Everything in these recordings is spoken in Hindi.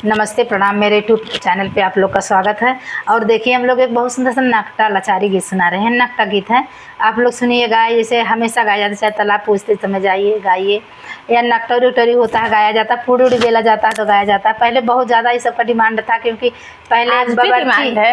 नमस्ते प्रणाम, मेरे यूट्यूब चैनल पे आप लोग का स्वागत है। और देखिए हम लोग एक बहुत सुंदर सा नकटा लाचारी गीत सुना रहे हैं। नकटा गीत है, आप लोग सुनिएगा। जैसे हमेशा गाया जाता है, चाहे तालाब पूछते समय जाइए गाइए, या नकटरी उटरी होता है गाया जाता है, पूड़ी उड़ी बेला जाता है तो गाया जाता है। पहले बहुत ज़्यादा इस सब का डिमांड था, क्योंकि पहले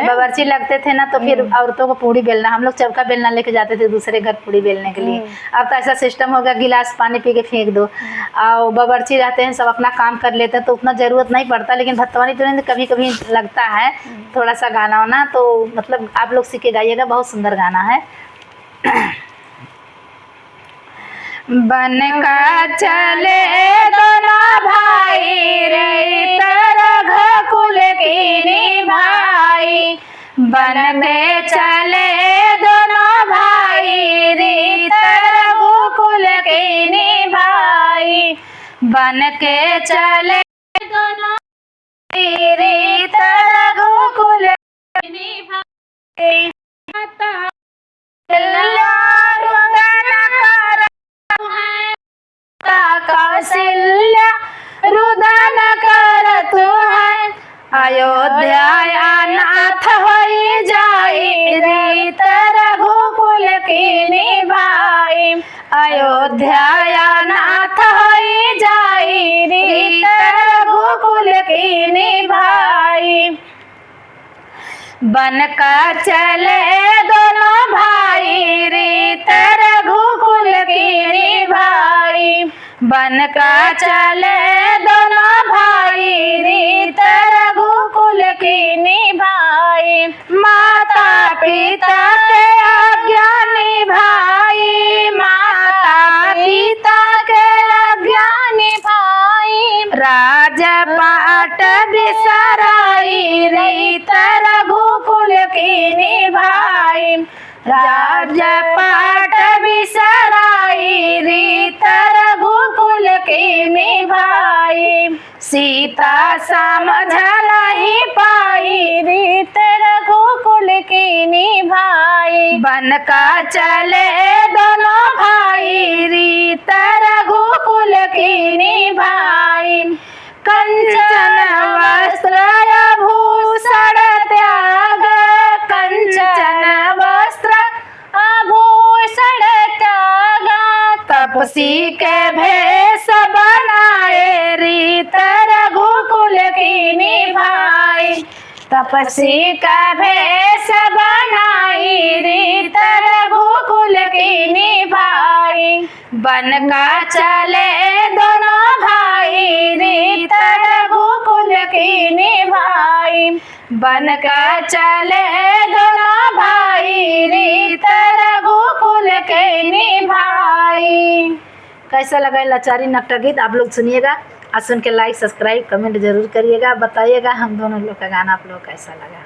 बावर्ची लगते थे ना, तो फिर औरतों को पूड़ी बेलना, हम लोग चौका बेलना लेके जाते थे दूसरे घर पूड़ी बेलने के लिए। अब तो ऐसा सिस्टम हो गया, गिलास पानी पी के फेंक दो और बावर्ची रहते हैं, सब अपना काम कर लेते हैं, तो उतना ज़रूरत नहीं पड़ता। लेकिन भत्तवानी तुरंत कभी कभी लगता है थोड़ा सा गाना वाना, तो मतलब आप लोग सीख के गाइएगा, बहुत सुंदर गाना है। बन का चले दोनों भाई रे, तरह कुल की भाई। बन के चले दोनों भाई रे, तरह कुल की भाई। बन के चले दोनों रे, तरह कुल की भाई। कौशल्य रुदन करत है, अयोध्या नाथ होई जाई रे, रघुकुल की भाई। अयोध्या नाथ होई जाई रे, रघुकुल की भाई। बन का चले दोनों भाई रे, रघुकुल की भाई। बन का चले दोनों भाई रे, रघुकुल की भाई। माता पिता के अज्ञानी भाई, माता पिता के अज्ञानी भाई। राजपाट बिसराई रे, रघुकुल की भाई। राजपाट बिसराई रे, रघुकुल की भाई। सीता समझ नहीं पाई रे, रघुकुल की भाई। बन का चले दोनों भाई रे, रघुकुल की भाई। कंचन वस्त्र आभूषण त्याग, कंचन वस्त्र आभूषण त्याग। तपसी के भेष बनाए रे, रघुकुल की भाई। तपसी का भेष बनाई रे, रघुकुल की भाई। बन का चले दोनों भाई रे, रघुकुल की भाई। बन का चले दोनों भाई रे, रघुकुल की भाई। कैसा लगा लाचारी नकटा गीत, आप लोग सुनिएगा और सुन के लाइक सब्सक्राइब कमेंट जरूर करिएगा, बताइएगा हम दोनों लोग का गाना आप लोग कैसा लगा।